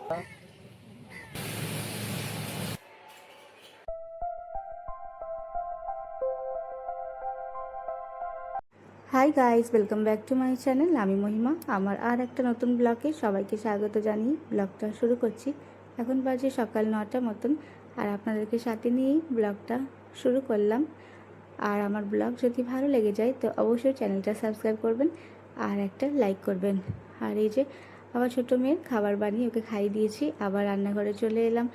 Hi guys, welcome back to my channel. আমি মহিমা। আমার আর একটা নতুন ব্লগে সবাইকে স্বাগত জানিয়ে ব্লগটা শুরু করছি। এখন বাজে সকাল 9টা মতন, আর আপনাদেরকে সাথে নিয়েই ব্লগটা শুরু করলাম। আর আমার ব্লগ যদি ভালো লেগে যায় তো অবশ্যই চ্যানেলটা সাবস্ক্রাইব করবেন আর একটা লাইক করবেন। আর এই যে আমার ছোটো মেয়ের খাবার বানিয়ে ওকে খাইয়ে দিয়েছি, আবার রান্নাঘরে চলে এলাম,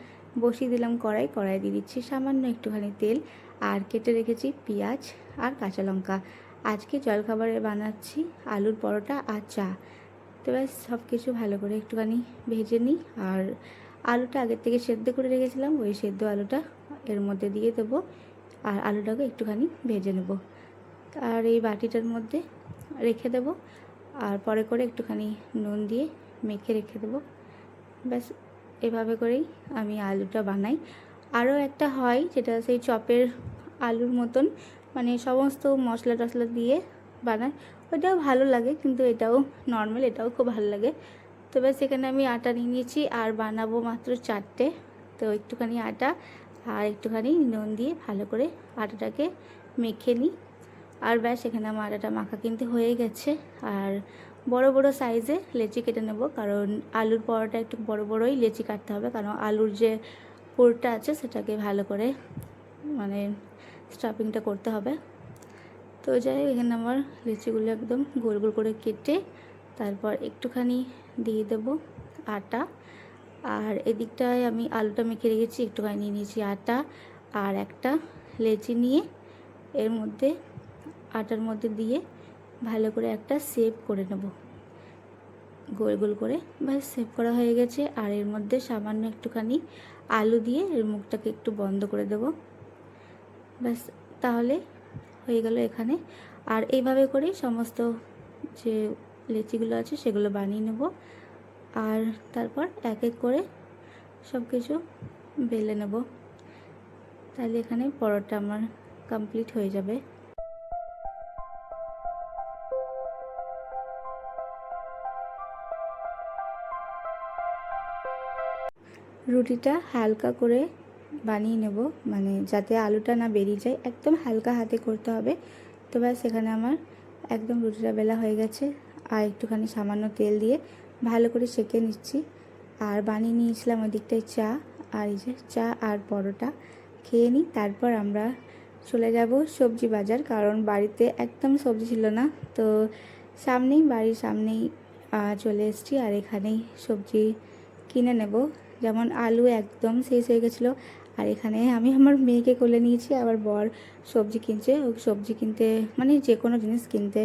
বসিয়ে দিলাম কড়াই দিয়ে দিচ্ছি সামান্য একটুখানি তেল, আর কেটে রেখেছি পেঁয়াজ আর কাঁচা লঙ্কা। আজকে জলখাবারে বানাচ্ছি আলুর পরোটা আর চা। তো ব্যাস সব কিছু ভালো করে একটুখানি ভেজে নিই। আর আলুটা আগের থেকে সেদ্ধ করে রেখেছিলাম, ওই সেদ্ধ আলুটা এর মধ্যে দিয়ে দেবো, আর আলুটাকে একটুখানি ভেজে নেব। আর এই বাটিটার মধ্যে রেখে দেব, আর পরে করে একটুখানি নুন দিয়ে মেখে রেখে দেবো। ব্যাস এভাবে করেই আমি আলুটা বানাই। আরও একটা হয় যেটা সেই চপের আলুর মতন, মানে সমস্ত মশলা টশলা দিয়ে বানায়, ওটাও ভালো লাগে, কিন্তু এটাও নর্মাল, এটাও খুব ভালো লাগে। তো ব্যাস এখানে আমি আটা নিয়ে নিয়েছি আর বানাবো মাত্র 4টে। তো একটুখানি আটা আর একটুখানি নুন দিয়ে ভালো করে আটাটাকে মেখে নিই। আর ব্যাস এখানে আমার আটাটা মাখা কিন্তু হয়ে গেছে। আর বড় বড় সাইজে লেচি কেটে নেব, কারণ আলুর পরোটা একটু বড় বড়ই লেচি কাটতে হবে, কারণ আলুর যে পুরটা আছে সেটাকে ভালো করে মানে স্টাফিংটা করতে হবে। তো যাই হোক, এখানে আমার লিচিগুলো একদম গোল গোল করে কেটে তারপর একটুখানি দিয়ে দেব আটা। আর এদিকটায় আমি আলুটা মেখে রেখেছি, একটুখানি নিয়ে নিয়েছি আটা, আর একটা লেচি নিয়ে এর মধ্যে আটার মধ্যে দিয়ে ভালো করে একটা শেপ করে নেব, গোল গোল করে। ব্যাস শেপ করা হয়ে গেছে। আর এর মধ্যে সামান্য একটুখানি আলু দিয়ে এর মুখটাকে একটু বন্ধ করে দেব। ব্যাস তাহলে হয়ে গেল এখানে। আর এইভাবে করেই সমস্ত যে লেচিগুলো আছে সেগুলো বানিয়ে নেব, আর তারপর এক এক করে সব কিছু বেলে নেব। তাহলে এখানে পরোটা আমার কমপ্লিট হয়ে যাবে। রুটিটা হালকা করে বানিয়ে নেব, মানে যাতে আলুটা না বেরিয়ে যায়, একদম হালকা হাতে করতে হবে। তো ব্যাস এখানে আমার একদম রুটিটা বেলা হয়ে গেছে। আর একটুখানি সামান্য তেল দিয়ে ভালো করে সেঁকে নিচ্ছি। আর বানিয়ে নিয়েছিলাম ওই দিকটায় চা, আর এই যে চা আর পরোটা খেয়ে নিই। তারপর আমরা চলে যাব সবজি বাজার, কারণ বাড়িতে একদম সবজি ছিল না। তো বাড়ির সামনেই চলে এসেছি, আর এখানেই সবজি কিনে নেব। যেমন আলু একদম শেষ হয়ে গেছিলো, আর এখানে আমি আমার মেয়েকে কোলে নিয়েছি, আবার বর সবজি কিনছে। ও সবজি কিনতে মানে যে কোনো জিনিস কিনতে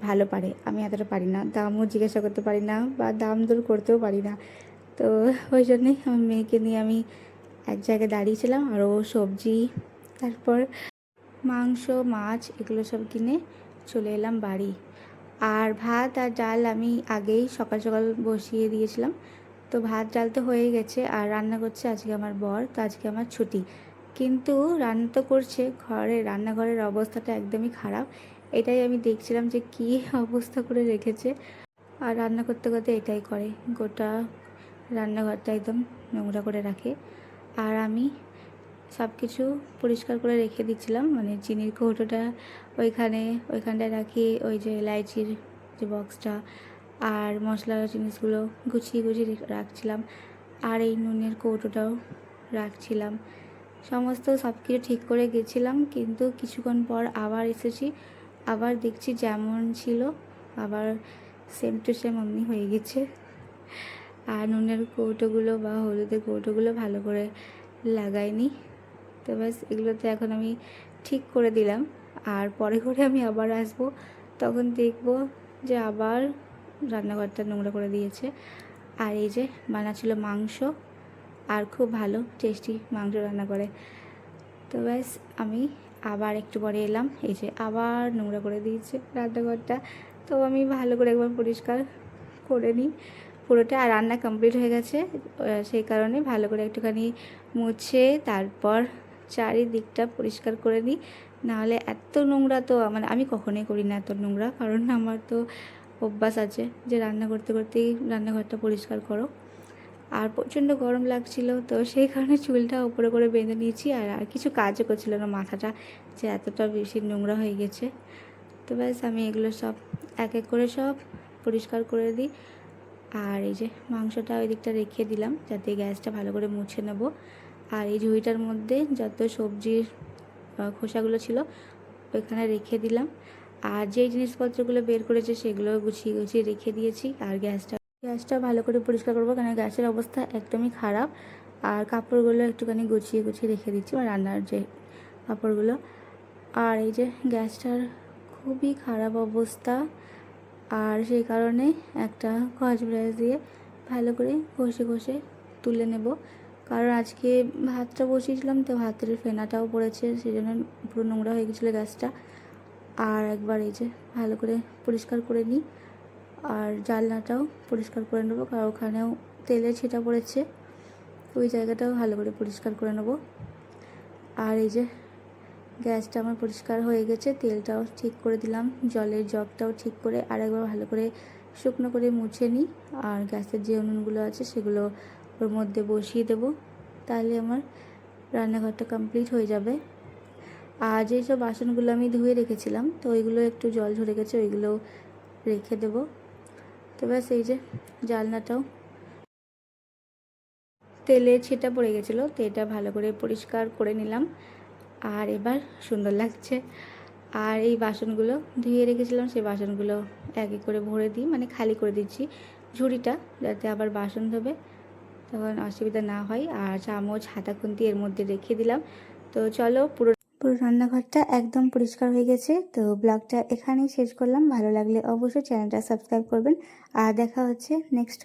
ভালো পারে, আমি এতটা পারি না, দামও জিজ্ঞাসা করতে পারি না বা দাম দর করতেও পারি না। তো ওই জন্যই আমার মেয়েকে নিয়ে আমি এক জায়গায় দাঁড়িয়েছিলাম, আর ও সবজি, তারপর মাংস, মাছ এগুলো সব কিনে চলে এলাম বাড়ি। আর ভাত আর ডাল আমি আগেই সকাল সকাল বসিয়ে দিয়েছিলাম। তো ভাত ডাল তো হয়ে গেছে, আর রান্না করছে আজকে আমার বর। তো আজকে আমার ছুটি, কিন্তু রান্না তো করছে, রান্নাঘরের অবস্থাটা একদমই খারাপ। এটাই আমি দেখছিলাম যে কী অবস্থা করে রেখেছে। আর রান্না করতে করতে এটাই করে, গোটা রান্নাঘরটা একদম নোংরা করে রাখে। আর আমি সব কিছু পরিষ্কার করে রেখে দিচ্ছিলাম, মানে চিনির কৌটোটা ওইখানটায় রাখি, ওই যে এলাইচির যে বক্সটা, আর মশলার জিনিসগুলো গুছিয়ে রাখছিলাম, আর এই নুনের কৌটোটাও রাখছিলাম। সমস্ত সব কিছু ঠিক করে গেছিলাম, কিন্তু কিছুক্ষণ পর আবার এসেছি, আবার দেখছি যেমন ছিল আবার সেম টু সেম অমনি হয়ে গেছে। আর নুনের কৌটোগুলো বা হলুদের কৌটোগুলো ভালো করে লাগাইনি। তো ব্যাস এগুলোতে এখন আমি ঠিক করে দিলাম। আর পরে করে আমি আবার আসবো, তখন দেখবো যে আবার রান্নাঘরটা নোংরা করে দিয়েছে। আর এই যে বানাচ্ছিল মাংস, আর খুব ভালো টেস্টি মাংস রান্না করে। তো ব্যাস আমি আবার একটু পরে এলাম, এই যে আবার নোংরা করে দিয়েছে রান্নাঘরটা। তো আমি ভালো করে একবার পরিষ্কার করে নিই পুরোটা। আর রান্না কমপ্লিট হয়ে গেছে, সেই কারণে ভালো করে একটুখানি মুছে তারপর চারিদিকটা পরিষ্কার করে নিই। নাহলে এত নোংরা তো মানে আমি কখনোই করি না এত নোংরা, কারণ আমার তো অভ্যাস আছে যে রান্না করতে করতেই রান্নাঘরটা পরিষ্কার করো। আর প্রচণ্ড গরম লাগছিল, তো সেই কারণে চুলটা উপরে করে বেঁধে নিয়েছি। আর কিছু কাজও করছিল না মাথাটা, যে এতটা বেশি নোংরা হয়ে গেছে। তো ব্যাস আমি এগুলো সব এক এক করে সব পরিষ্কার করে দিই। আর এই যে মাংসটা ওই দিকটা রেখে দিলাম যাতে গ্যাসটা ভালো করে মুছে নেব। আর এই ঝুড়িটার মধ্যে যত সবজির খোসাগুলো ছিল ওইখানে রেখে দিলাম। আর যেই জিনিসপত্রগুলো বের করেছে সেগুলো গুছিয়ে গুছিয়ে রেখে দিয়েছি। আর গ্যাসটা ভালো করে পরিষ্কার করবো, কারণ গ্যাসের অবস্থা একদমই খারাপ। আর কাপড়গুলো একটুখানি গুছিয়ে গুছিয়ে রেখে দিচ্ছি, মানে রান্নার যে কাপড়গুলো। আর এই যে গ্যাসটার খুবই খারাপ অবস্থা, আর সেই কারণে একটা স্কচ ব্রাশ দিয়ে ভালো করে ঘষে ঘষে তুলে নেব। কারণ আজকে ভাতটা বসিয়েছিলাম, তো ভাতের ফেনাটাও পড়েছে, সেই জন্য পুরো নোংরা হয়ে গেছিলো গ্যাসটা। আর একবার এই যে ভালো করে পরিষ্কার করে নিই। আর জানলাটাও পরিষ্কার করে নেবো, কারণ ওখানেও তেলের ছিটা পড়েছে, ওই জায়গাটাও ভালো করে পরিষ্কার করে নেব। আর এই যে গ্যাসটা আমার পরিষ্কার হয়ে গেছে, তেলটাও ঠিক করে দিলাম, জলের জগটাও ঠিক করে আরেকবার ভালো করে শুকনো করে মুছে নিই। আর গ্যাসের যে উনুনগুলো আছে সেগুলো ওর মধ্যে বসিয়ে দেব, তাহলে আমার রান্নাঘরটা কমপ্লিট হয়ে যাবে। আর যেসব বাসনগুলো আমি ধুয়ে রেখেছিলাম, তো ওইগুলো একটু জল ঝরে গেছে, ওইগুলো রেখে দেব। তো ব্যাস এই যে জানলাটাও তেলের ছিটা পড়ে গেছিলো, তো এটা ভালো করে পরিষ্কার করে নিলাম। আর এবার সুন্দর লাগছে। আর এই বাসনগুলো ধুয়ে রেখেছিলাম, সেই বাসনগুলো এক এক করে ভরে দিই, মানে খালি করে দিচ্ছি ঝুড়িটা, যাতে আবার বাসন ধোবে তখন অসুবিধা না হয়। আর চামচ হাতা খুন্তি এর মধ্যে রেখে দিলাম। তো চলো, পুরো রান্নাঘরটা একদম পরিষ্কার হয়ে গেছে। তো ব্লগটা এখানেই শেষ করলাম। ভালো লাগলে অবশ্যই চ্যানেলটা সাবস্ক্রাইব করবেন। আর দেখা হচ্ছে নেক্সট